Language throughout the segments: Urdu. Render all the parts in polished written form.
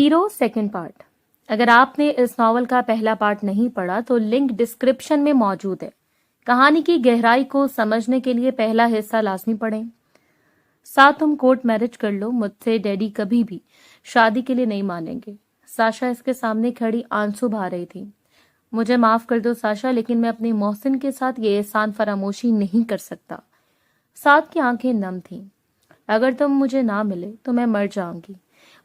Hero second part. اگر آپ نے اس ناول کا پہلا پارٹ نہیں پڑھا تو لنک ڈسکرپشن میں موجود ہے۔ کہانی کی گہرائی کو سمجھنے کے لیے پہلا حصہ لازمی پڑھیں۔ ساتھ تم کورٹ میرج کر لو، مجھ سے ڈیڈی کبھی بھی شادی کے لیے نہیں مانیں گے۔ ساشا اس کے سامنے کھڑی آنسو بہا رہی تھی۔ مجھے معاف کر دو ساشا، لیکن میں اپنے محسن کے ساتھ یہ احسان فراموشی نہیں کر سکتا۔ ساتھ کی آنکھیں نم تھیں۔ اگر تم مجھے نہ ملے تو میں مر جاؤں گی۔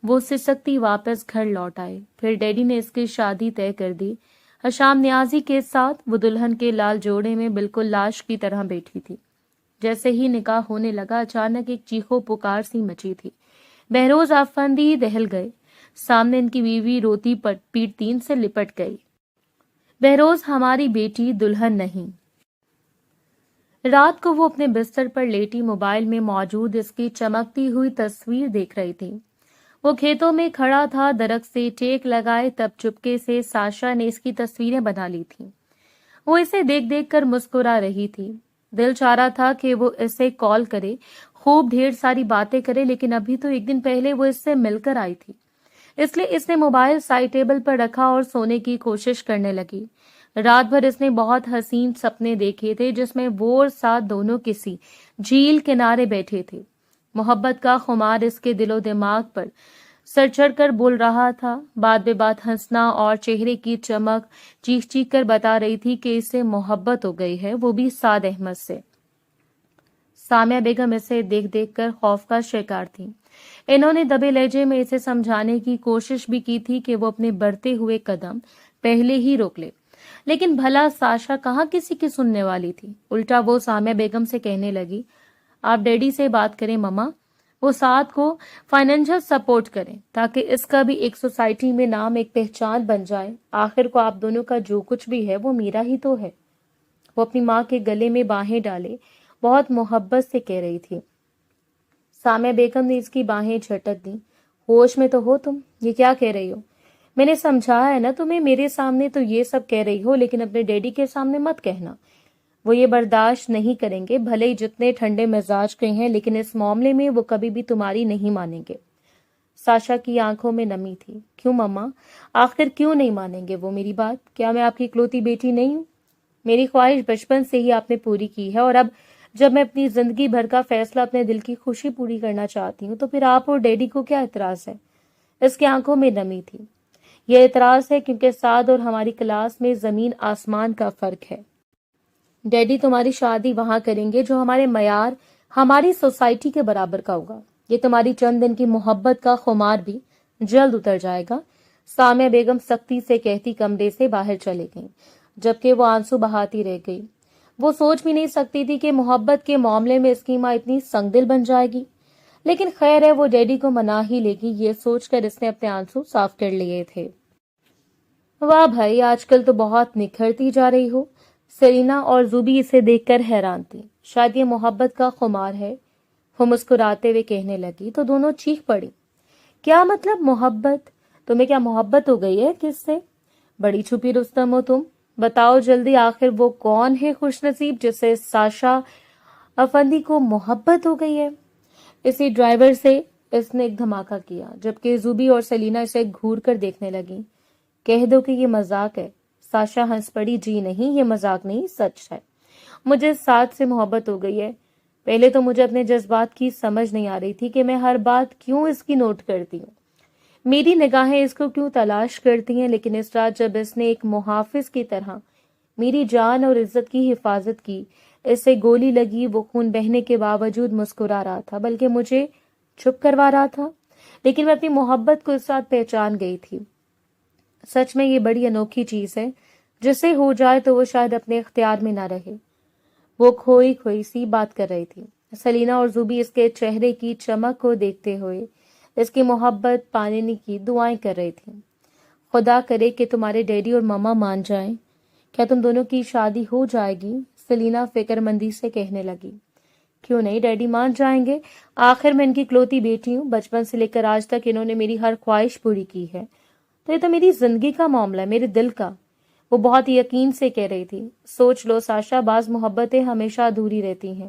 وہ سسکتی واپس گھر لوٹ آئے۔ پھر ڈیڈی نے اس کی شادی طے کر دی۔ حشام نیازی کے ساتھ وہ دلہن کے لال جوڑے میں بالکل لاش کی طرح بیٹھی تھی۔ جیسے ہی نکاح ہونے لگا اچانک ایک چیخو پکار سی مچی تھی۔ بہروز افندی دہل گئے۔ سامنے ان کی بیوی روتی پیٹتی ان سے لپٹ گئی۔ بہروز ہماری بیٹی دلہن نہیں۔ رات کو وہ اپنے بستر پر لیٹی موبائل میں موجود اس کی چمکتی ہوئی تصویر دیکھ رہی تھی۔ وہ کھیتوں میں کھڑا تھا، درخت سے ٹیک لگائے، تب چپکے سے ساشا نے اس کی تصویریں بنا لی تھیں۔ وہ اسے دیکھ دیکھ کر مسکرا رہی تھی۔ دل چاہ رہا تھا کہ وہ اسے کال کرے، خوب ڈھیر ساری باتیں کرے، لیکن ابھی تو ایک دن پہلے وہ اس سے مل کر آئی تھی۔ اس لیے اس نے موبائل سائڈ ٹیبل پر رکھا اور سونے کی کوشش کرنے لگی۔ رات بھر اس نے بہت حسین سپنے دیکھے تھے جس میں وہ اور ساتھ دونوں کسی جھیل کنارے بیٹھے تھے۔ محبت کا خمار اس کے دل و دماغ پر سر چڑھ کر بول رہا تھا۔ بات بے بات ہنسنا اور چہرے کی چمک چیخ چیخ کر بتا رہی تھی کہ اسے محبت ہو گئی ہے، وہ بھی سعد احمد سے۔ سامیہ بیگم اسے دیکھ دیکھ کر خوف کا شکار تھی۔ انہوں نے دبے لہجے میں اسے سمجھانے کی کوشش بھی کی تھی کہ وہ اپنے بڑھتے ہوئے قدم پہلے ہی روک لے، لیکن بھلا ساشا کہاں کسی کی سننے والی تھی۔ الٹا وہ سامیہ بیگم سے کہنے لگی، آپ ڈیڈی سے بات کریں مما، وہ سعد کو فائنینشل سپورٹ کریں تاکہ اس کا بھی ایک سوسائٹی میں نام، ایک پہچان بن جائے۔ آخر کو آپ دونوں کا جو کچھ بھی ہے وہ میرا ہی تو ہے۔ وہ اپنی ماں کے گلے میں باہیں ڈالے بہت محبت سے کہہ رہی تھی۔ سامیہ بیگم نے اس کی باہیں جھٹک دیں۔ ہوش میں تو ہو تم؟ یہ کیا کہہ رہی ہو؟ میں نے سمجھایا ہے نا تمہیں، میرے سامنے تو یہ سب کہہ رہی ہو لیکن اپنے ڈیڈی کے سامنے مت کہنا، وہ یہ برداشت نہیں کریں گے۔ بھلے ہی جتنے ٹھنڈے مزاج کے ہیں لیکن اس معاملے میں وہ کبھی بھی تمہاری نہیں مانیں گے۔ ساشا کی آنکھوں میں نمی تھی۔ کیوں مما؟ آخر کیوں نہیں مانیں گے وہ میری بات؟ کیا میں آپ کی اکلوتی بیٹی نہیں ہوں؟ میری خواہش بچپن سے ہی آپ نے پوری کی ہے، اور اب جب میں اپنی زندگی بھر کا فیصلہ اپنے دل کی خوشی پوری کرنا چاہتی ہوں تو پھر آپ اور ڈیڈی کو کیا اعتراض ہے؟ اس کی آنکھوں میں نمی تھی۔ یہ اعتراض ہے کیونکہ سعد اور ہماری کلاس میں زمین آسمان کا فرق ہے۔ ڈیڈی تمہاری شادی وہاں کریں گے جو ہمارے معیار، ہماری سوسائٹی کے برابر کا ہوگا۔ یہ تمہاری چند دن کی محبت کا خمار بھی جلد اتر جائے گا۔ سامیہ بیگم سختی سے کہتی کمرے سے باہر چلے گئیں، جبکہ وہ آنسو بہاتی رہ گئی۔ وہ سوچ بھی نہیں سکتی تھی کہ محبت کے معاملے میں اس کی ماں اتنی سنگ دل بن جائے گی، لیکن خیر ہے وہ ڈیڈی کو منا ہی لے گی، یہ سوچ کر اس نے اپنے آنسو صاف کر لیے تھے۔ واہ بھائی، آج کل تو بہت نکھرتی جا رہی ہو۔ سیلینا اور زوبی اسے دیکھ کر حیران تھی۔ شاید یہ محبت کا خمار ہے، وہ مسکراتے ہوئے کہنے لگی تو دونوں چیخ پڑی۔ کیا مطلب محبت؟ تمہیں کیا محبت ہو گئی ہے کس سے؟ بڑی چھپی رستم ہو تم، بتاؤ جلدی، آخر وہ کون ہے خوش نصیب جسے ساشا افندی کو محبت ہو گئی ہے؟ اسی ڈرائیور سے اس نے ایک دھماکہ کیا، جبکہ زوبی اور سیلینا اسے گھور کر دیکھنے لگی۔ کہہ دو کہ یہ مذاق ہے۔ ساشا ہنس پڑی، جی نہیں، یہ مذاق نہیں، سچ ہے۔ مجھے سعد سے محبت ہو گئی ہے۔ پہلے تو مجھے اپنے جذبات کی سمجھ نہیں آ رہی تھی کہ میں ہر بات کیوں اس کی نوٹ کرتی ہوں، میری نگاہیں اس کو کیوں تلاش کرتی ہیں، لیکن اس رات جب اس نے ایک محافظ کی طرح میری جان اور عزت کی حفاظت کی، اس سے گولی لگی، وہ خون بہنے کے باوجود مسکرا رہا تھا، بلکہ مجھے چپ کروا رہا تھا، لیکن میں اپنی محبت کو اس رات پہچان گئی تھی۔ سچ میں یہ بڑی انوکھی چیز ہے، جسے ہو جائے تو وہ شاید اپنے اختیار میں نہ رہے۔ وہ کھوئی کھوئی سی بات کر رہی تھی۔ سلینا اور زوبی اس کے چہرے کی چمک کو دیکھتے ہوئے اس کی محبت پانے کی دعائیں کر رہی تھیں۔ خدا کرے کہ تمہارے ڈیڈی اور ماما مان جائیں۔ کیا تم دونوں کی شادی ہو جائے گی؟ سلینا فکر مندی سے کہنے لگی۔ کیوں نہیں، ڈیڈی مان جائیں گے، آخر میں ان کی اکلوتی بیٹی ہوں، بچپن سے لے کر آج تک انہوں نے میری ہر خواہش پوری کی ہے، تو یہ تو میری زندگی کا معاملہ ہے، میرے دل کا۔ وہ بہت یقین سے کہہ رہی تھی۔ سوچ لو ساشا، بعض محبتیں ہمیشہ ادھوری رہتی ہیں،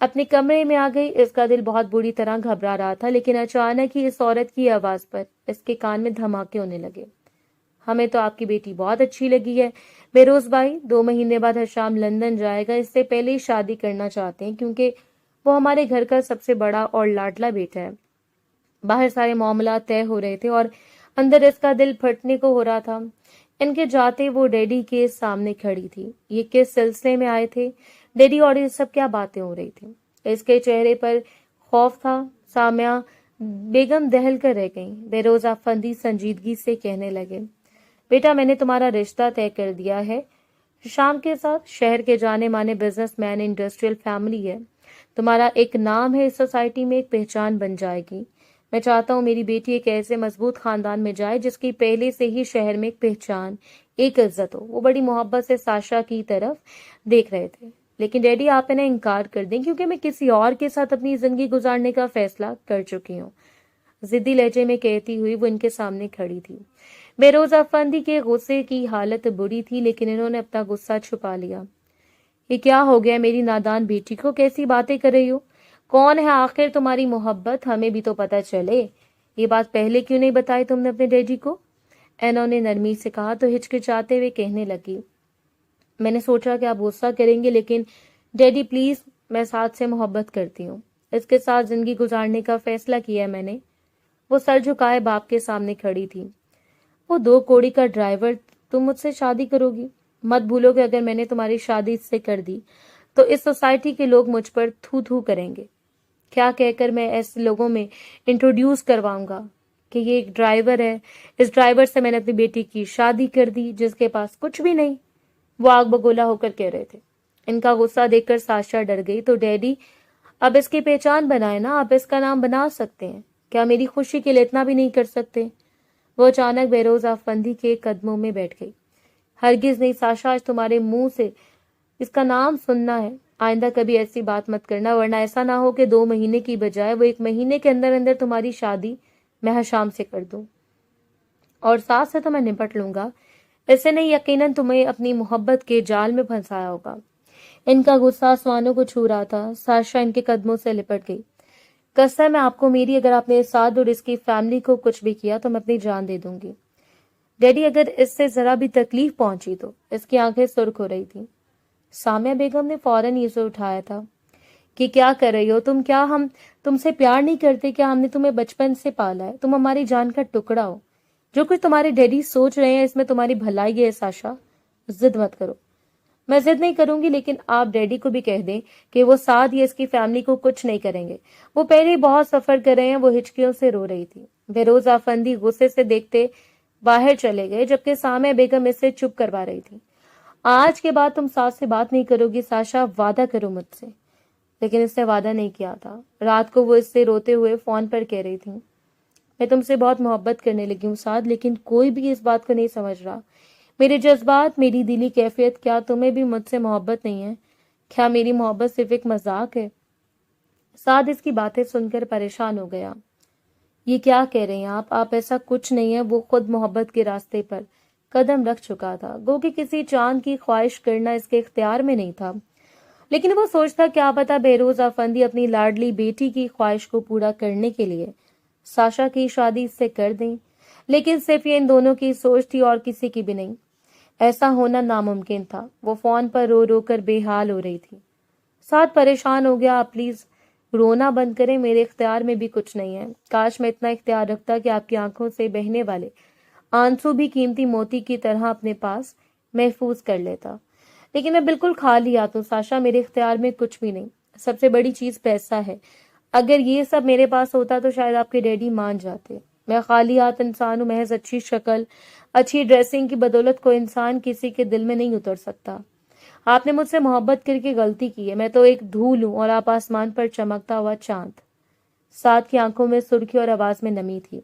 اپنے کمرے میں آ گئی۔ اس کا دل بہت بری طرح گھبرا رہا تھا، لیکن اچانک ہی اس عورت کی آواز پر اس کے کان میں دھماکے ہونے لگے۔ ہمیں تو آپ کی بیٹی بہت اچھی لگی ہے بیروز بھائی، 2 مہینے بعد حشام لندن جائے گا، اس سے پہلے ہی شادی کرنا چاہتے ہیں کیونکہ وہ ہمارے گھر کا سب سے بڑا اور لاڈلا بیٹا ہے۔ باہر سارے معاملات طے ہو رہے تھے اور اندر اس کا دل پھٹنے کو ہو رہا تھا۔ ان کے جاتے وہ ڈیڈی کے سامنے کھڑی تھی۔ یہ کس سلسلے میں آئے تھے ڈیڈی، اور یہ سب کیا باتیں ہو رہی تھیں؟ اس کے چہرے پر خوف تھا۔ سامیہ بیگم دہل کر رہ گئیں۔ بیروز افندی سنجیدگی سے کہنے لگے، بیٹا میں نے تمہارا رشتہ طے کر دیا ہے شام کے ساتھ۔ شہر کے جانے مانے بزنس مین، انڈسٹریل فیملی ہے، تمہارا ایک نام ہے اس سوسائٹی میں، ایک پہچان بن جائے گی۔ میں چاہتا ہوں میری بیٹی ایک ایسے مضبوط خاندان میں جائے جس کی پہلے سے ہی شہر میں ایک پہچان، ایک عزت ہو۔ وہ بڑی محبت سے ساشا کی طرف دیکھ رہے تھے۔ لیکن ڈیڈی آپ انہیں انکار کر دیں کیونکہ میں کسی اور کے ساتھ اپنی زندگی گزارنے کا فیصلہ کر چکی ہوں، ضدی لہجے میں کہتی ہوئی وہ ان کے سامنے کھڑی تھی۔ بیروز افندی کے غصے کی حالت بری تھی، لیکن انہوں نے اپنا غصہ چھپا لیا۔ یہ کیا ہو گیا میری نادان بیٹی کو؟ کیسی باتیں کر رہی ہو؟ کون ہے آخر تمہاری محبت؟ ہمیں بھی تو پتہ چلے۔ یہ بات پہلے کیوں نہیں بتائی تم نے اپنے ڈیڈی کو؟ انہوں نے نرمی سے کہا تو ہچکچاتے ہوئے کہنے لگی، میں نے سوچا کہ آپ غصہ کریں گے، لیکن ڈیڈی پلیز، میں ساتھ سے محبت کرتی ہوں، اس کے ساتھ زندگی گزارنے کا فیصلہ کیا ہے میں نے۔ وہ سر جھکائے باپ کے سامنے کھڑی تھی۔ وہ 2 کوڑی کا ڈرائیور، تم مجھ سے شادی کرو گی؟ مت بھولو کہ اگر میں نے تمہاری شادی اس سے کر دی تو اس سوسائٹی کے لوگ مجھ پر تھو تھو کریں گے۔ کیا کہہ کر میں ایسے لوگوں میں انٹروڈیوس کرواؤں گا کہ یہ ایک ڈرائیور ہے، اس ڈرائیور سے میں نے اپنی بیٹی کی شادی کر دی جس کے پاس کچھ بھی نہیں؟ وہ آگ بگولا ہو کر کہہ رہے تھے۔ ان کا غصہ دیکھ کر ساشا ڈر گئی۔ تو ڈیڈی اب اس کی پہچان بنائے نا، آپ اس کا نام بنا سکتے ہیں، کیا میری خوشی کے لیے اتنا بھی نہیں کر سکتے؟ وہ اچانک بیروز افندی کے قدموں میں بیٹھ گئی۔ ہرگز نہیں ساشا، آج تمہارے منہ سے اس کا نام سننا ہے، آئندہ کبھی ایسی بات مت کرنا، ورنہ ایسا نہ ہو کہ 2 مہینے کی بجائے وہ 1 مہینے کے اندر اندر تمہاری شادی میں حشام سے کر دوں، اور ساتھ سے تو میں نپٹ لوں گا۔ ایسے نہیں، یقیناً تمہیں اپنی محبت کے جال میں پھنسایا ہوگا۔ ان کا غصہ آسمانوں کو چھو رہا تھا۔ ساشا ان کے قدموں سے لپٹ گئی۔ قسم ہے آپ کو میری، اگر آپ نے سعد اور اس کی فیملی کو کچھ بھی کیا تو میں اپنی جان دے دوں گی۔ ڈیڈی اگر اس سے ذرا بھی تکلیف پہنچی تو؟ اس کی آنکھیں سرخ ہو رہی تھیں۔ سامیہ بیگم نے فوراً یہ سے اٹھایا تھا کہ کیا کر رہی ہو تم؟ کیا ہم تم سے پیار نہیں کرتے؟ کیا ہم نے تمہیں بچپن سے پالا ہے؟ تم ہماری جان کا ٹکڑا ہو۔ جو کچھ تمہارے ڈیڈی سوچ رہے ہیں اس میں تمہاری بھلائی ہے ساشا، ضد مت کرو۔ میں ضد نہیں کروں گی، لیکن آپ ڈیڈی کو بھی کہہ دیں کہ وہ سعد یا اس کی فیملی کو کچھ نہیں کریں گے، وہ پہلے ہی بہت سفر کر رہے ہیں۔ وہ ہچکیوں سے رو رہی تھی۔ بیروز افندی غصے سے دیکھتے باہر چلے گئے، جبکہ سامیہ بیگم اس سے چپ کروا رہی تھی۔ آج کے بعد تم ساتھ سے بات نہیں کرو گی ساشا، وعدہ کرو مجھ سے۔ لیکن اس نے وعدہ نہیں کیا تھا۔ رات کو وہ اس سے روتے ہوئے فون پر کہہ رہی تھی، میں تم سے بہت محبت کرنے لگی ہوں سعد، لیکن کوئی بھی اس بات کو نہیں سمجھ رہا۔ میرے جذبات، میری دلی کیفیت، کیا تمہیں بھی مجھ سے محبت نہیں ہے؟ کیا میری محبت صرف ایک مذاق ہے؟ سعد اس کی باتیں سن کر پریشان ہو گیا۔ یہ کیا کہہ رہے ہیں آپ ایسا کچھ نہیں ہے۔ وہ خود محبت کے راستے پر قدم رکھ چکا تھا، گو کہ کسی چاند کی خواہش کرنا اس کے اختیار میں نہیں تھا۔ لیکن وہ سوچتا کیا پتا بیروز افندی اپنی لاڈلی بیٹی کی خواہش کو پورا کرنے کے لیے ساشا کی شادی اس سے کر دیں، لیکن صرف یہ ان دونوں کی سوچ تھی اور کسی کی بھی نہیں۔ ایسا ہونا ناممکن تھا۔ وہ فون پر رو رو کر بے حال ہو رہی تھی۔ ساتھ پریشان ہو گیا، آپ پلیز رونا بند کریں، میرے اختیار میں بھی کچھ نہیں ہے۔ کاش میں اتنا اختیار رکھتا کہ آپ کی آنکھوں سے بہنے والے آنسو بھی قیمتی موتی کی طرح اپنے پاس محفوظ کر لیتا، لیکن میں بالکل خالی ہاتھ ہوں ساشا، میرے اختیار میں کچھ بھی نہیں۔ سب سے بڑی چیز پیسہ ہے، اگر یہ سب میرے پاس ہوتا تو شاید آپ کے ڈیڈی مان جاتے۔ میں خالی ہاتھ انسان ہوں، محض اچھی شکل، اچھی ڈریسنگ کی بدولت کوئی انسان کسی کے دل میں نہیں اتر سکتا۔ آپ نے مجھ سے محبت کر کے غلطی کی ہے، میں تو ایک دھول ہوں اور آپ آسمان پر چمکتا ہوا چاند۔ سعد کی آنکھوں میں سرخی اور آواز میں نمی تھی۔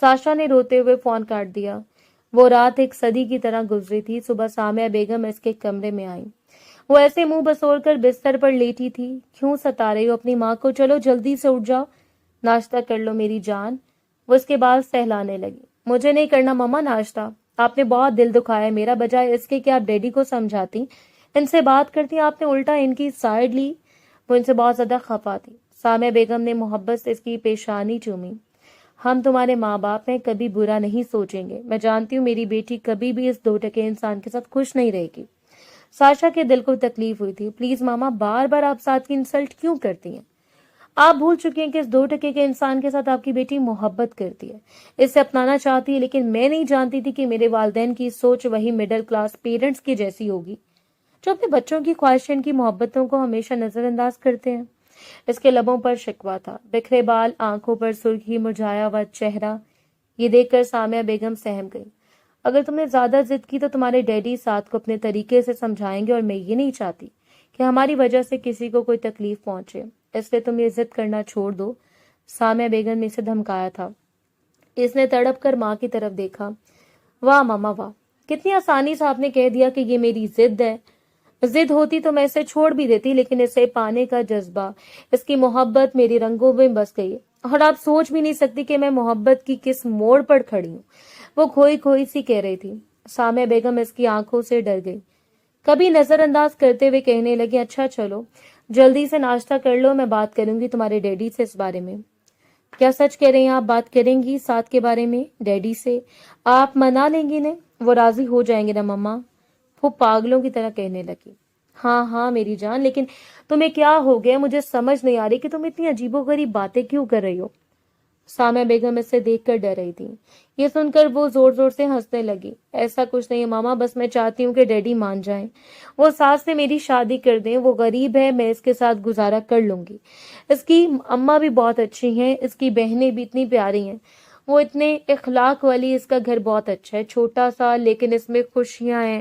ساشا نے روتے ہوئے فون کاٹ دیا۔ وہ رات ایک صدی کی طرح گزری تھی۔ صبح سامیہ بیگم اس کے کمرے میں آئیں۔ وہ ایسے منہ بسور کر بستر پر لیٹی تھی۔ کیوں ستا رہی ہو اپنی ماں کو؟ چلو جلدی سے اٹھ جاؤ، ناشتہ کر لو میری جان۔ وہ اس کے بال سہلانے لگی۔ مجھے نہیں کرنا ماما ناشتہ، آپ نے بہت دل دکھایا میرا، بجائے اس کے کہ آپ ڈیڈی کو سمجھاتی، ان سے بات کرتی، آپ نے الٹا ان کی سائیڈ لی۔ وہ ان سے بہت زیادہ خفا تھی۔ سامیہ بیگم نے محبت سے اس کی پیشانی چومی۔ ہم تمہارے ماں باپ ہیں، کبھی برا نہیں سوچیں گے۔ میں جانتی ہوں میری بیٹی کبھی بھی اس 2 انسان کے ساتھ خوش نہیں رہے گی۔ ساشا کے دل کو تکلیف ہوئی تھی۔ پلیز ماما، بار بار آپ ساتھ کی انسلٹ کیوں کرتی ہیں؟ آپ بھول چکی ہیں کہ اس 2 کے انسان کے ساتھ آپ کی بیٹی محبت کرتی ہے، اسے اپنانا چاہتی ہے، لیکن میں نہیں جانتی تھی کہ میرے والدین کی سوچ وہی مڈل کلاس پیرنٹس کی جیسی ہوگی جو اپنے بچوں کی خواہشیں، ان کی محبتوں کو ہمیشہ نظر انداز کرتے ہیں۔ اس کے لبوں پر شکوہ تھا، بکھرے بال، آنکھوں پر سرخی، مرجھایا ہوا چہرہ۔ یہ دیکھ کر سامیہ بیگم سہم گئی۔ اگر تم نے زیادہ ضد کی تو تمہارے ڈیڈی ساتھ کو اپنے طریقے سے سمجھائیں گے، اور میں یہ نہیں چاہتی کہ ہماری وجہ سے کسی کو کوئی تکلیف پہنچے، اس لیے تم یہ ضد کرنا چھوڑ دو۔ سامیہ بیگم نے اسے دھمکایا تھا۔ اس نے تڑپ کر ماں کی طرف دیکھا۔ واہ ماما واہ، کتنی آسانی سے آپ نے کہہ دیا کہ یہ میری ضد ہے۔ ضد ہوتی تو میں اسے چھوڑ بھی دیتی، لیکن اسے پانے کا جذبہ، اس کی محبت میری رنگوں میں بس گئی، اور آپ سوچ بھی نہیں سکتی کہ میں محبت کی کس موڑ پر کھڑی ہوں، وہ کھوئی کھوئی سی کہہ رہی تھی۔ سامیہ بیگم اس کی آنکھوں سے ڈر گئی۔ کبھی نظر انداز کرتے ہوئے کہنے لگی، اچھا چلو جلدی سے ناشتہ کر لو، میں بات کروں گی تمہارے ڈیڈی سے اس بارے میں۔ کیا سچ کہہ رہی ہیں آپ؟ بات کریں گی ساتھ کے بارے میں ڈیڈی سے؟ آپ منا لیں گی نا؟ وہ راضی ہو جائیں گے نا مما؟ وہ پاگلوں کی طرح کہنے لگی۔ ہاں ہاں میری جان، لیکن تمہیں کیا ہو گیا؟ مجھے سمجھ نہیں آ رہی کہ تم اتنی عجیب و غریب باتیں کیوں کر رہی ہو۔ سامیہ بیگم اس سے دیکھ کر ڈر رہی تھی۔ یہ سن کر وہ زور زور سے ہنسنے لگی۔ ایسا کچھ نہیں ہے ماما، بس میں چاہتی ہوں کہ ڈیڈی مان جائیں، وہ ساس سے میری شادی کر دیں۔ وہ غریب ہے، میں اس کے ساتھ گزارا کر لوں گی۔ اس کی اماں بھی بہت اچھی ہیں، اس کی بہنیں بھی اتنی پیاری ہیں، وہ اتنے اخلاق والی۔ اس کا گھر بہت اچھا ہے، چھوٹا سا، لیکن اس میں خوشیاں ہیں،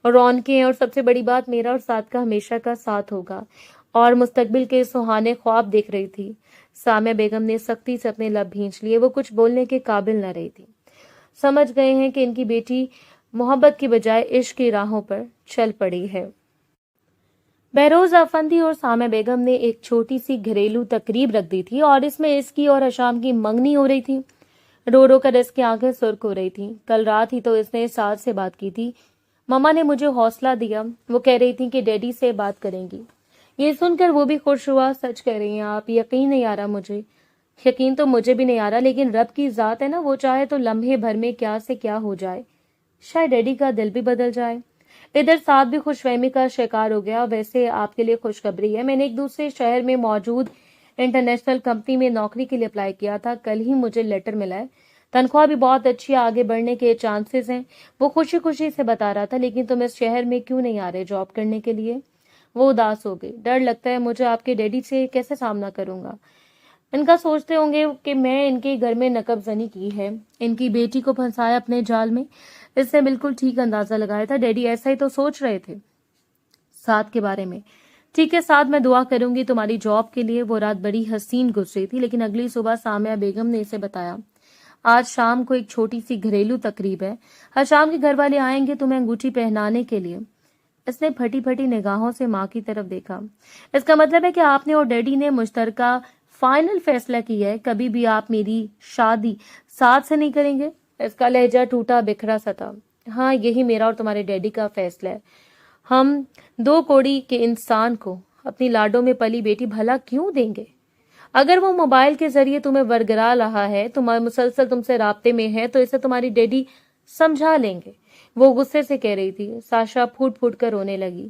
رونقیں ہیں، اور سب سے بڑی بات میرا اور ساتھ کا ہمیشہ کا ساتھ ہوگا۔ اور مستقبل کے سہانے خواب دیکھ رہی تھی۔ سامیہ بیگم نے سختی سے اپنے لب بھینچ لیے، وہ کچھ بولنے کے قابل نہ رہی تھی۔ سمجھ گئے ہیں کہ ان کی بیٹی محبت کی بجائے عشق کی راہوں پر چل پڑی ہے۔ بہروز افندی اور سامیہ بیگم نے ایک چھوٹی سی گھریلو تقریب رکھ دی تھی، اور اس میں اس کی اور حشام کی منگنی ہو رہی تھی۔ رو رو کر اس کی آنکھیں سرخ ہو رہی تھیں۔ کل رات ہی تو اس نے ساس سے بات کی تھی۔ ماما نے مجھے حوصلہ دیا، وہ کہہ رہی تھی کہ ڈیڈی سے بات کریں گی۔ یہ سن کر وہ بھی خوش ہوا۔ سچ کہہ رہی ہیں آپ، یقین نہیں آ رہا مجھے۔ یقین تو مجھے بھی نہیں آ رہا، لیکن رب کی ذات ہے نا، وہ چاہے تو لمحے بھر میں کیا سے کیا ہو جائے، شاید ڈیڈی کا دل بھی بدل جائے۔ ادھر ساتھ بھی خوش فہمی کا شکار ہو گیا۔ ویسے آپ کے لیے خوشخبری ہے، میں نے ایک دوسرے شہر میں موجود انٹرنیشنل کمپنی میں نوکری کے لیے اپلائی کیا تھا، کل ہی مجھے لیٹر ملا ہے، تنخواہ بھی بہت اچھی ہے، آگے بڑھنے کے چانسز ہیں۔ وہ خوشی خوشی سے بتا رہا تھا۔ لیکن تم اس شہر میں کیوں نہیں آ رہے جاب کرنے کے لیے؟ وہ اداس ہو گئی۔ ڈر لگتا ہے مجھے، آپ کے ڈیڈی سے کیسے سامنا کروں گا؟ ان کا سوچتے ہوں گے کہ میں ان کے گھر میں نقب زنی کی ہے، ان کی بیٹی کو پھنسایا اپنے جال میں۔ اس نے بالکل ٹھیک اندازہ لگایا تھا، ڈیڈی ایسا ہی تو سوچ رہے تھے ساتھ کے بارے میں۔ ٹھیک ہے ساتھ، میں دعا کروں گی تمہاری جاب کے لیے۔ وہ رات بڑی حسین گزری تھی، لیکن اگلی صبح سامیہ بیگم نے اسے بتایا، آج شام کو ایک چھوٹی سی گھریلو تقریب ہے، حشام کے گھر والے آئیں گے تمہیں انگوٹھی پہنانے کے لیے۔ اس نے پھٹی پھٹی نگاہوں سے ماں کی طرف دیکھا۔ اس کا مطلب ہے کہ آپ نے اور ڈیڈی نے مشترکہ فائنل فیصلہ کیا ہے، کبھی بھی آپ میری شادی ساتھ سے نہیں کریں گے؟ اس کا لہجہ ٹوٹا بکھرا سا تھا۔ ہاں، یہی میرا اور تمہارے ڈیڈی کا فیصلہ ہے۔ ہم 2 کوڑی کے انسان کو اپنی لاڈوں میں پلی بیٹی بھلا کیوں دیں گے؟ اگر وہ موبائل کے ذریعے تمہیں ورگرا رہا ہے، مسلسل تم سے رابطے میں ہے، تو اسے تمہاری ڈیڈی سمجھا لیں گے، وہ غصے سے کہہ رہی تھی۔ ساشا پھوٹ پھوٹ کر رونے لگی۔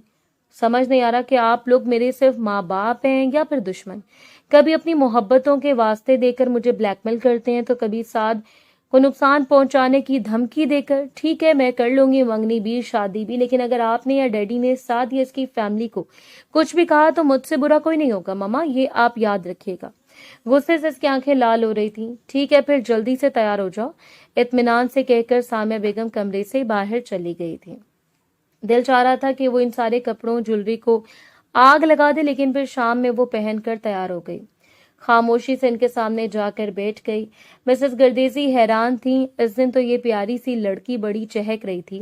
سمجھ نہیں آ رہا کہ آپ لوگ میرے صرف ماں باپ ہیں یا پھر دشمن؟ کبھی اپنی محبتوں کے واسطے دے کر مجھے بلیک میل کرتے ہیں، تو کبھی سعد کو نقصان پہنچانے کی دھمکی دے کر۔ ٹھیک ہے میں کر لوں گی منگنی بھی، شادی بھی، لیکن اگر آپ نے یا ڈیڈی نے سعد یا اس کی فیملی کو کچھ بھی کہا تو مجھ سے برا کوئی نہیں ہوگا ماما، یہ آپ یاد رکھیے گا۔ غصے سے اس کی آنکھیں لال ہو رہی تھیں۔ ٹھیک ہے پھر جلدی سے تیار ہو جاؤ، اطمینان سے کہہ کر سامیہ بیگم کمرے سے باہر چلی گئی تھی۔ دل چاہ رہا تھا کہ وہ ان سارے کپڑوں جولری کو آگ لگا دے، لیکن پھر شام میں وہ پہن کر تیار ہو گئی۔ خاموشی سے ان کے سامنے جا کر بیٹھ گئی۔ مسز گردیزی حیران تھیں۔ اس دن تو یہ پیاری سی لڑکی بڑی چہک رہی تھی،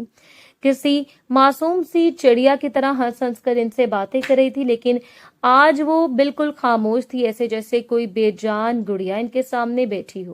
کسی معصوم سی چڑیا کی طرح ہنس ہنس کر ان سے باتیں کر رہی تھی، لیکن آج وہ بالکل خاموش تھی، ایسے جیسے کوئی بے جان گڑیا ان کے سامنے بیٹھی ہو۔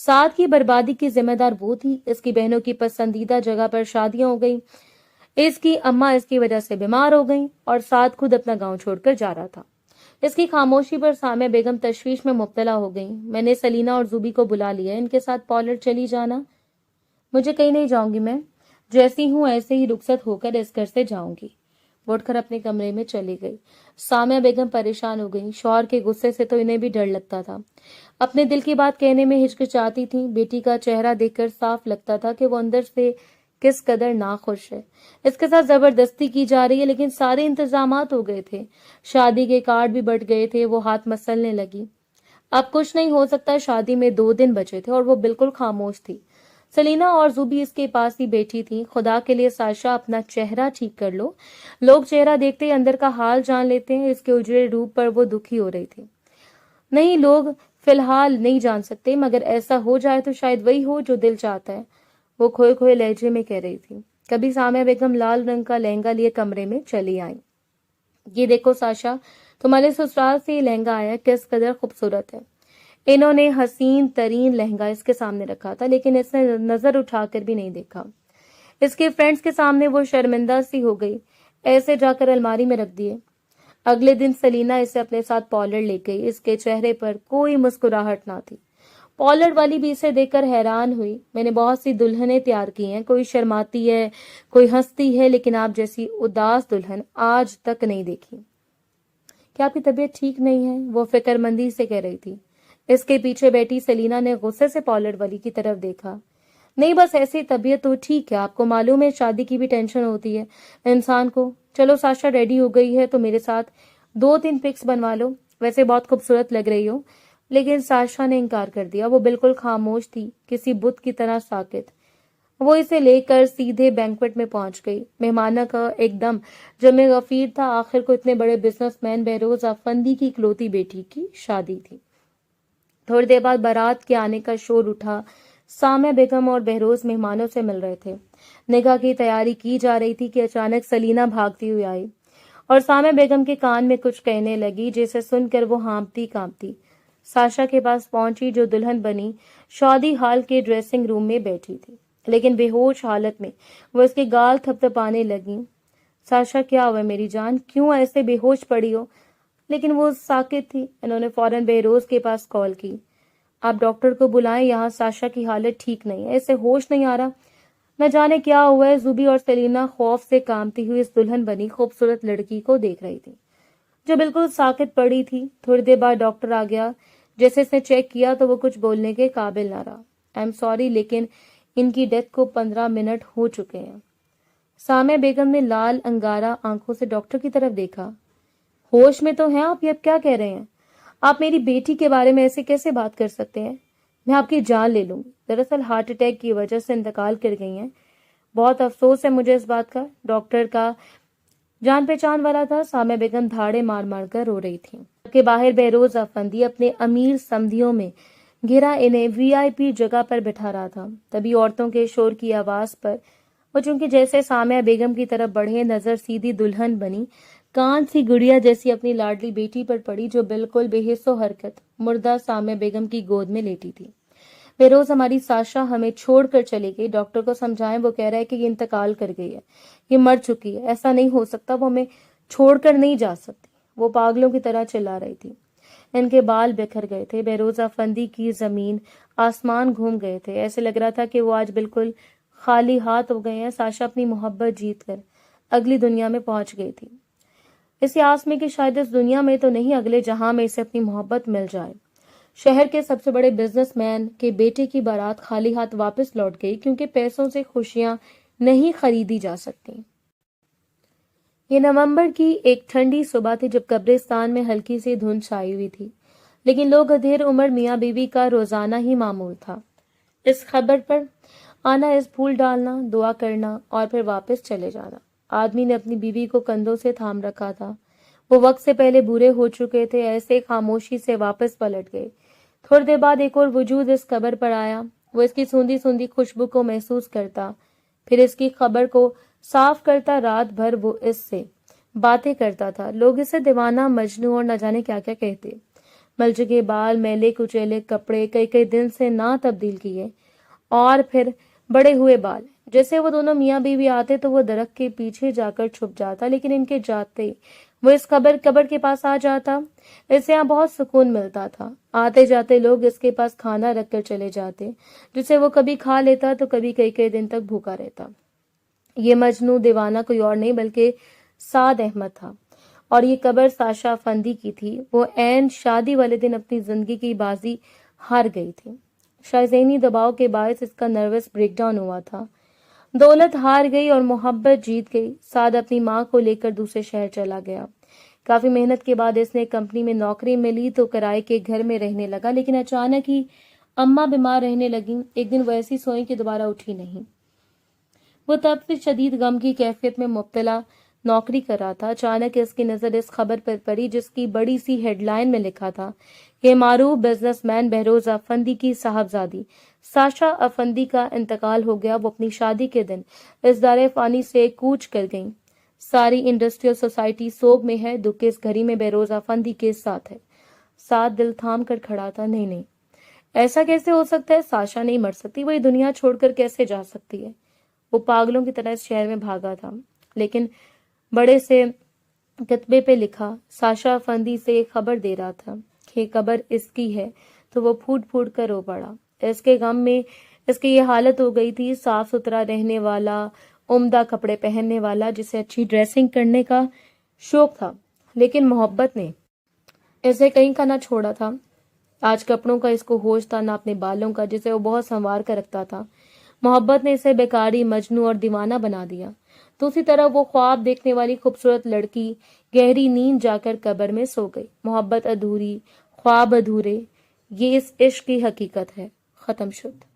سعد کی بربادی کی ذمہ دار وہ تھی۔ اس کی بہنوں کی پسندیدہ جگہ پر شادیاں ہو گئیں، اس کی اماں اس کی وجہ سے بیمار ہو گئیں اور سعد خود اپنا گاؤں چھوڑ کر جا رہا تھا۔ اس کی خاموشی پر سامیہ بیگم تشویش میں مبتلا ہو گئیں۔ میں نے سلینا اور زوبی کو بلا لیا، ان کے ساتھ پالر چلی جانا۔ مجھے کہیں نہیں جاؤں گی، میں جیسی ہوں ایسے ہی رخصت ہو کر اس گھر سے جاؤں گی۔ وہ اٹھ کر اپنے کمرے میں چلی گئی۔ سامیہ بیگم پریشان ہو گئی۔ شوہر کے غصے سے تو انہیں بھی ڈر لگتا تھا، اپنے دل کی بات کہنے میں ہچکچاتی تھیں۔ بیٹی کا چہرہ دیکھ کر صاف لگتا تھا کہ وہ اندر سے کس قدر ناخوش ہے۔ اس کے ساتھ زبردستی کی جا رہی ہے، لیکن سارے انتظامات ہو گئے تھے، شادی کے کارڈ بھی بٹ گئے تھے۔ وہ ہاتھ مسلنے لگی۔ اب کچھ نہیں ہو سکتا، شادی میں 2 دن بچے تھے اور وہ بالکل خاموش تھی۔ سلینا اور زوبی اس کے پاس ہی بیٹھی تھی۔ خدا کے لیے ساشا اپنا چہرہ ٹھیک کر لو، لوگ چہرہ دیکھتے ہی اندر کا حال جان لیتے ہیں۔ اس کے اجڑے روپ پر وہ دکھی ہو رہی تھی۔ نہیں، لوگ فی الحال نہیں جان سکتے، مگر ایسا ہو جائے تو شاید وہی ہو جو دل چاہتا ہے، وہ کھوئے کھوئے لہجے میں کہہ رہی تھی۔ کبھی سامیہ بیگم لال رنگ کا لہنگا لیے کمرے میں چلی آئیں۔ یہ دیکھو ساشا، تمہارے سسرال سے یہ لہنگا آیا، کس قدر خوبصورت ہے۔ انہوں نے حسین ترین لہنگا اس کے سامنے رکھا تھا، لیکن اس نے نظر اٹھا کر بھی نہیں دیکھا۔ اس کے فرینڈز کے سامنے وہ شرمندہ سی ہو گئی، ایسے جا کر الماری میں رکھ دیے۔ اگلے دن سلینا اسے اپنے ساتھ پالر لے گئی۔ اس کے چہرے پر کوئی مسکراہٹ نہ تھی۔ پالر والی بھی اسے دیکھ کر حیران ہوئی۔ میں نے بہت سی دلہنیں تیار کی ہیں، کوئی شرماتی ہے، کوئی ہنستی ہے، لیکن آپ جیسی اداس دلہن آج تک نہیں دیکھی۔ کیا آپ کی طبیعت ٹھیک نہیں ہے؟ وہ فکر مندی سے کہہ رہی تھی۔ اس کے پیچھے بیٹھی سلینا نے غصے سے پالر والی کی طرف دیکھا۔ نہیں، بس ایسی طبیعت تو ٹھیک ہے، آپ کو معلوم ہے شادی کی بھی ٹینشن ہوتی ہے انسان کو۔ چلو ساشا ریڈی ہو گئی ہے تو میرے ساتھ 2-3 پکس بنوا لو، ویسے بہت خوبصورت لگ رہی ہو۔ لیکن ساشا نے انکار کر دیا۔ وہ بالکل خاموش تھی، کسی بت کی طرح ساکت۔ وہ اسے لے کر سیدھے بینکوٹ میں پہنچ گئی۔ مہمانوں کا ایک دم جمع غفیر تھا، آخر کو اتنے بڑے بزنس مین بہروز افندی کی اکلوتی بیٹی کی شادی تھی۔ تھوڑی دیر بعد بارات کے آنے کا شور اٹھا۔ سامیہ بیگم اور بہروز مہمانوں سے مل رہے تھے۔ نکاح کی تیاری کی جا رہی تھی کہ اچانک سلینا بھاگتی ہوئی آئی اور سامیہ بیگم کے کان میں کچھ کہنے لگی، جسے سن کر وہ ہانپتی کانپتی ساشا کے پاس پہنچی، جو دلہن بنی شادی ہال کے ڈریسنگ روم میں بیٹھی تھی، لیکن بے ہوش حالت میں۔ وہ اس کے گال تھپ تھپانے لگی۔ ساشا، کیا ہوا میری جان، کیوں ایسے بے ہوش پڑی ہو؟ لیکن وہ ساکت تھی۔ انہوں نے فوراً بہروز کے پاس کال کی۔ آپ ڈاکٹر کو بلائیں، یہاں ساشا کی حالت ٹھیک نہیں ہے، اسے ہوش نہیں آ رہا، نہ جانے کیا ہوا ہے۔ زوبی اور سلینا خوف سے کانپتی ہوئی اس دلہن بنی خوبصورت لڑکی کو دیکھ رہی تھی، جو بالکل ساکت پڑی تھی۔ تھوڑی دیر بعد ڈاکٹر آ گیا۔ جیسے اس نے چیک کیا تو وہ کچھ بولنے کے قابل نہ رہا۔ آئی ایم سوری، لیکن ان کی ڈیتھ کو 15 منٹ ہو چکے ہیں۔ سامیہ بیگم نے لال انگارہ آنکھوں سے ڈاکٹر کی طرف دیکھا۔ ہوش میں تو ہیں آپ، یہ اب کیا کہہ رہے ہیں؟ آپ میری بیٹی کے بارے میں ایسے کیسے بات کر سکتے ہیں؟ میں آپ کی جان لے لوں گی۔ دراصل ہارٹ اٹیک کی وجہ سے انتقال کر گئی ہیں۔ بہت افسوس ہے مجھے اس بات کا۔ ڈاکٹر کا جان پہچان والا تھا۔ سامیہ بیگم دھاڑے مار مار کر رو رہی تھی کہ باہر بہروز افندی اپنے امیر سمدھیوں میں گھرا انہیں VIP جگہ پر بٹھا رہا تھا۔ تبھی عورتوں کے شور کی آواز پر وہ چونکہ جیسے سامیہ بیگم کی طرف بڑھے، نظر سیدھی دلہن بنی کان سی گڑیا جیسی اپنی لاڈلی بیٹی پر پڑی، جو بالکل بے حس و حرکت مردہ سامیہ بیگم کی گود میں لیٹی تھی۔ بہروز، ہماری ساشا ہمیں چھوڑ کر چلی گئی، ڈاکٹر کو سمجھائیں، وہ کہہ رہا ہے کہ یہ انتقال کر گئی ہے، یہ مر چکی ہے، ایسا نہیں ہو سکتا، وہ ہمیں چھوڑ کر نہیں جا سکتی۔ وہ پاگلوں کی طرح چلا رہی تھی۔ ان کے بال بکھر گئے تھے، بہروز افندی کی زمین آسمان گھوم گئے تھے، ایسے لگ رہا تھا کہ وہ آج بالکل خالی ہاتھ ہو گئے ہیں۔ ساشا اپنی محبت جیت کر اگلی دنیا میں پہنچ گئی تھی، اس آس میں کہ شاید اس دنیا میں تو نہیں، اگلے جہاں میں اسے اپنی محبت مل جائے۔ شہر کے سب سے بڑے بزنس مین کے بیٹے کی بارات خالی ہاتھ واپس لوٹ گئی، کیونکہ پیسوں سے خوشیاں نہیں خریدی جا سکتی۔ یہ نومبر کی ایک ٹھنڈی صبح تھی، جب قبرستان میں ہلکی سی دھند چھائی ہوئی تھی، لیکن لوگ ادھیر عمر میاں بیوی کا روزانہ ہی معمول تھا۔ اس خبر پر آنا، اس پھول ڈالنا، دعا کرنا اور پھر واپس چلے جانا۔ آدمی نے اپنی بیوی کو کندھوں سے تھام رکھا تھا، وہ وقت سے پہلے بورے ہو چکے تھے، ایسے خاموشی سے واپس پلٹ گئے۔ تھوڑی دیر بعد ایک اور وجود اس قبر پر آیا، وہ اس کی سوندھی سوندھی خوشبو کو محسوس کرتا، پھر اس کی قبر کو صاف کرتا۔ رات بھر وہ اس سے باتیں کرتا تھا، لوگ اسے دیوانہ، مجنوں اور نہ جانے کیا کیا کہتے، ملچکے بال، میلے کچیلے کپڑے، کئی دن سے نہ تبدیل کیے، اور پھر بڑے ہوئے بال۔ جیسے وہ دونوں میاں بیوی آتے تو وہ درخت کے پیچھے جا کر چھپ جاتا، لیکن ان کے جاتے وہ اس قبر کے پاس آ جاتا۔ اسے یہاں بہت سکون ملتا تھا۔ آتے جاتے لوگ اس کے پاس کھانا رکھ کر چلے جاتے، جسے وہ کبھی کھا لیتا تو کبھی کئی دن تک بھوکا رہتا۔ یہ مجنوں دیوانہ کوئی اور نہیں بلکہ سعد احمد تھا، اور یہ قبر ساشا افندی کی تھی۔ وہ عین شادی والے دن اپنی زندگی کی بازی ہار گئی تھی۔ شاید ذہنی دباؤ کے باعث اس کا نروس بریک ڈاؤن ہوا تھا۔ دولت ہار گئی اور محبت جیت گئی۔ سعد اپنی ماں کو لے کر دوسرے شہر چلا گیا۔ کافی محنت کے بعد اس نے کمپنی میں نوکری ملی تو کرائے کے گھر میں رہنے لگا، لیکن اچانک ہی اماں بیمار رہنے لگیں۔ ایک دن وہ ایسی سوئیں کہ دوبارہ اٹھی نہیں۔ وہ تب سے شدید غم کی کیفیت میں مبتلا نوکری کر رہا تھا۔ اچانک اس کی نظر اس خبر پر پڑی جس کی بڑی سی ہیڈ لائن میں لکھا تھا کہ معروف بزنس مین بہروز افندی کی صاحبزادی ساشا افندی کا انتقال ہو گیا۔ وہ اپنی شادی کے دن اس دار فانی سے کوچ کر گئیں۔ ساری انڈسٹریل سوسائٹی سوگ میں ہے، دکھ اس گھڑی میں بہروز افندی کے ساتھ ہے۔ ساتھ دل تھام کر کھڑا تھا۔ نہیں، ایسا کیسے ہو سکتا ہے؟ ساشا نہیں مر سکتی، وہ یہ دنیا چھوڑ کر کیسے جا سکتی ہے؟ وہ پاگلوں کی طرح اس شہر میں بھاگا تھا، لیکن بڑے سے کتبے پہ لکھا ساشا افندی سے خبر دے رہا تھا کہ قبر اس کی ہے، تو وہ پھوٹ پھوٹ کر رو پڑا۔ اس کے غم میں اس کی یہ حالت ہو گئی تھی۔ صاف ستھرا رہنے والا، عمدہ کپڑے پہننے والا، جسے اچھی ڈریسنگ کرنے کا شوق تھا، لیکن محبت نے اسے کہیں کا نہ چھوڑا تھا۔ آج کپڑوں کا اس کو ہوش تھا، نہ اپنے بالوں کا جسے وہ بہت سنوار کر رکھتا تھا۔ محبت نے اسے بیکاری، مجنوں اور دیوانہ بنا دیا۔ دوسری طرف وہ خواب دیکھنے والی خوبصورت لڑکی گہری نیند جا کر قبر میں سو گئی۔ محبت ادھوری، خواب ادھورے، یہ اس عشق کی حقیقت ہے۔ ختم شد۔